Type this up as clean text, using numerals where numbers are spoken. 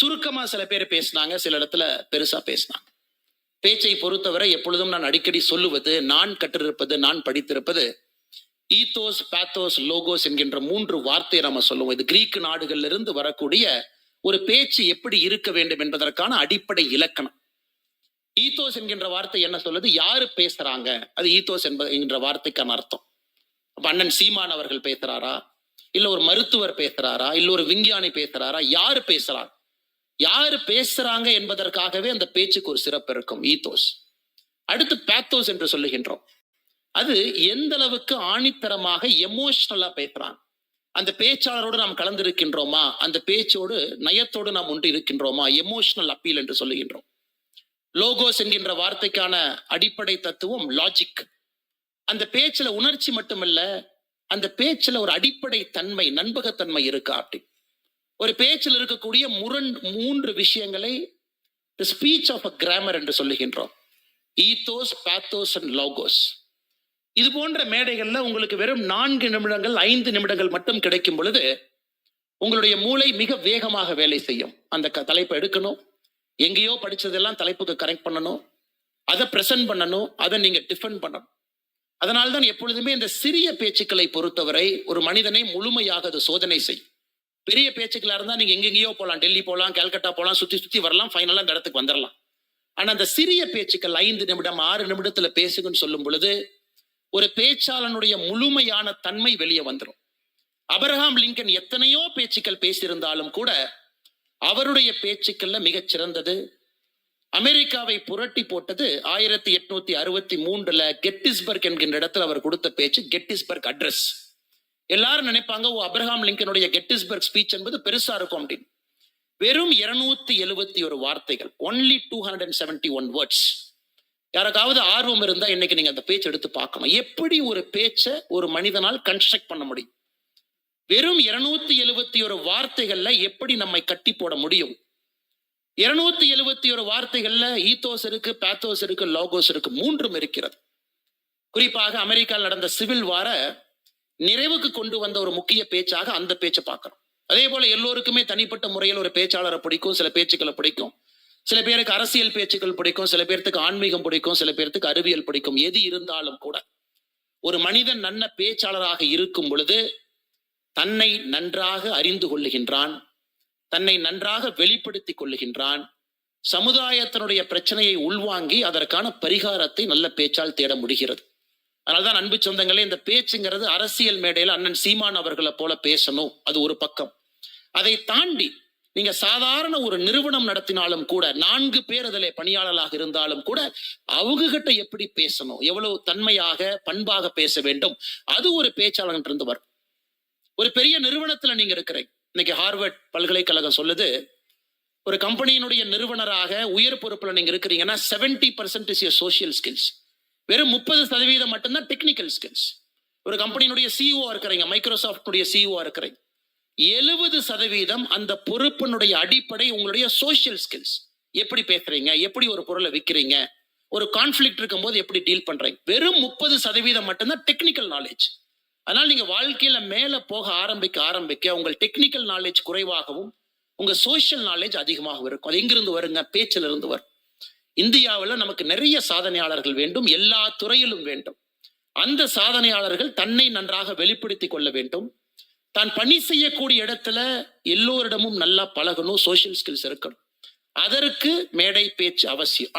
சுருக்கமா சில பேர் பேசினாங்க, சில இடத்துல பெருசா பேசினாங்க. பேச்சை பொறுத்தவரை எப்பொழுதும் நான் அடிக்கடி சொல்லுவது, நான் கற்றிருப்பது, நான் படித்திருப்பது, ஈத்தோஸ், பாத்தோஸ், லோகோஸ் என்கின்ற 3 வார்த்தையை நம்ம சொல்லுவோம். இது கிரீக்கு நாடுகளில் இருந்து வரக்கூடிய ஒரு பேச்சு எப்படி இருக்க வேண்டும் என்பதற்கான அடிப்படை இலக்கணம். ஈத்தோஸ் என்கின்ற வார்த்தை என்ன சொல்லுது? யாரு பேசுறாங்க, அது ஈத்தோஸ் என்கின்ற வார்த்தைக்கான அர்த்தம். அப்ப அண்ணன் சீமான் அவர்கள் பேசுறாரா, இல்ல ஒரு மருத்துவர் பேசுறாரா, இல்ல ஒரு விஞ்ஞானி பேசுறாரா, யாரு பேசுறாங்க, யாரு பேசுறாங்க என்பதற்காகவே அந்த பேச்சுக்கு ஒரு சிறப்பு இருக்கும். ஈத்தோஸ். அடுத்து பாத்தோஸ் என்று சொல்லுகின்றோம். அது எந்த அளவுக்கு ஆணித்தரமாக எமோஷனலா பேசுறாங்க, அந்த பேச்சாளரோடு நாம் கலந்திருக்கின்றோமா, அந்த பேச்சோடு நயத்தோடு நாம் ஒன்று இருக்கின்றோமா, எமோஷனல் அப்பீல் என்று சொல்லுகின்றோம். லோகோஸ் என்கின்ற வார்த்தைக்கான அடிப்படை தத்துவம் லாஜிக். அந்த பேச்சுல உணர்ச்சி மட்டுமல்ல, அந்த பேச்சுல ஒரு அடிப்படை தன்மை, நண்பகத்தன்மை இருக்கா அப்படி. ஒரு பேச்சில் இருக்கக்கூடிய 3 விஷயங்களை ஸ்பீச் ஆஃப் அ கிராமர் என்று சொல்லுகின்றோம். Ethos, pathos and logos. இது போன்ற மேடைகள்ல உங்களுக்கு வெறும் 4 நிமிடங்கள் 5 நிமிடங்கள் மட்டும் கிடைக்கும் பொழுது உங்களுடைய மூளை மிக வேகமாக வேலை செய்யும். அந்த தலைப்பை எடுக்கணும், எங்கேயோ படிச்சதெல்லாம் தலைப்புக்கு கரெக்ட் பண்ணணும், அதை பிரசன்ட் பண்ணணும், அதை நீங்க டிஃபெண்ட் பண்ணணும். அதனால்தான் எப்பொழுதுமே இந்த சிறிய பேச்சுக்களை பொறுத்தவரை ஒரு மனிதனை முழுமையாக அது சோதனை செய்யும். பெரிய பேச்சுக்களா இருந்தா நீங்க எங்கெங்கேயோ போகலாம், டெல்லி போகலாம், கல்கட்டா போகலாம், சுத்தி சுத்தி வரலாம், ஃபைனலா அந்த இடத்துக்கு வந்துடலாம். ஆனா அந்த சிறிய பேச்சுக்கள் 5 நிமிடம் 6 நிமிடத்துல பேசுங்கன்னு சொல்லும் பொழுது ஒரு பேச்சாளனுடைய முழுமையான தன்மை வெளியே வந்துடும். அப்ரஹாம் லிங்கன் எத்தனையோ பேச்சுக்கள் பேசியிருந்தாலும் கூட அவருடைய பேச்சுக்கள்ல மிகச் சிறந்தது, அமெரிக்காவை புரட்டி போட்டது 1863 கெட்டிஸ்பர்க் என்கின்ற இடத்துல அவர் கொடுத்த பேச்சு, கெட்டிஸ்பர்க் அட்ரஸ். எல்லாரும் நினைப்பாங்க, அப்ரஹாம் லிங்கனுடைய கெட்டிஸ்பர்க் ஸ்பீச் என்பது பெருசா இருக்கும் அப்படின்னு. வெறும் 271 வார்த்தைகள், only 271 words. யாருக்காவது ஆர்வம் இருந்தா இன்னைக்கு நீங்க அந்த பேச்சு எடுத்து பார்க்கணும். எப்படி ஒரு பேச்சை ஒரு மனிதனால் கன்ஸ்ட்ரக்ட் பண்ண முடியும், வெறும் 271 வார்த்தைகள்ல எப்படி நம்மை கட்டி போட முடியும். 271 வார்த்தைகள்ல ஈத்தோஸ் இருக்கு, பாத்தோஸ் இருக்கு, லோகோஸ் இருக்கு, 3ம் இருக்கிறது. குறிப்பாக அமெரிக்காவில் நடந்த சிவில் வார நிறைவுக்கு கொண்டு வந்த ஒரு முக்கிய பேச்சாக அந்த பேச்சை பார்க்கிறோம். அதே போல எல்லோருக்குமே தனிப்பட்ட முறையில் ஒரு பேச்சாளரை பிடிக்கும், சில பேச்சுக்களை பிடிக்கும். சில பேருக்கு அரசியல் பேச்சுக்கள் பிடிக்கும், சில பேருக்கு ஆன்மீகம் பிடிக்கும், சில பேருக்கு அறிவியல் பிடிக்கும். எது இருந்தாலும் கூட ஒரு மனிதன் நல்ல பேச்சாளராக இருக்கும் பொழுது தன்னை நன்றாக அறிந்து கொள்ளுகின்றான், தன்னை நன்றாக வெளிப்படுத்திக் கொள்ளுகின்றான், சமுதாயத்தினுடைய பிரச்சனையை உள்வாங்கி அதற்கான பரிகாரத்தை நல்ல பேச்சால் தேட முடிகிறது. அதனால்தான் அன்பு சொந்தங்களே, இந்த பேச்சுங்கிறது அரசியல் மேடையில் அண்ணன் சீமான் அவர்களை போல பேசணும், அது ஒரு பக்கம். அதை தாண்டி நீங்க சாதாரண ஒரு நிறுவனம் நடத்தினாலும் கூட 4 பேர் அதில் பணியாளர்களாக இருந்தாலும் கூட அவங்க கிட்ட எப்படி பேசணும், எவ்வளவு தன்மையாக பண்பாக பேச வேண்டும், அது ஒரு பேச்சாளன் இருந்து வரும். ஒரு பெரிய நிறுவனத்துல நீங்க இருக்கிறீங்க. இன்னைக்கு ஹார்வர்ட் பல்கலைக்கழகம் சொல்லுது, ஒரு கம்பெனியினுடைய நிறுவனராக உயர் பொறுப்புல நீங்க இருக்கிறீங்கன்னா 70% இஸ் சோசியல் ஸ்கில்ஸ், வெறும் 30% மட்டும்தான் டெக்னிக்கல் ஸ்கில்ஸ். ஒரு கம்பெனியினுடைய சிஇஓ இருக்கிறீங்க, மைக்ரோசாஃப்டுடைய சிஇஓ இருக்கிறீங்க, 70% அந்த பொறுப்பினுடைய அடிப்படை உங்களுடைய சோசியல் ஸ்கில்ஸ். எப்படி பேசுறீங்க, எப்படி ஒரு பொருளை விற்கிறீங்க, ஒரு கான்ஃபிளிக்ட் இருக்கும்போது எப்படி டீல் பண்றீங்க. வெறும் 30% மட்டும்தான் டெக்னிக்கல் நாலேஜ். அதனால நீங்க வாழ்க்கையில மேல போக ஆரம்பிக்க உங்கள் டெக்னிக்கல் நாலேஜ் குறைவாகவும் உங்க சோசியல் நாலேஜ் அதிகமாக இருக்கும். அது எங்கிருந்து வருங்க? பேச்சில இருந்து வரும். இந்தியாவில் நமக்கு நிறைய சாதனையாளர்கள் வேண்டும், எல்லா துறையிலும் வேண்டும். அந்த சாதனையாளர்கள் தன்னை நன்றாக வெளிப்படுத்திக் கொள்ள வேண்டும், தான் பணி செய்யக்கூடிய இடத்துல எல்லோரிடமும் நல்லா பழகணும், சோசியல் ஸ்கில்ஸ் இருக்கணும். அதற்கு மேடை பேச்சு அவசியம்.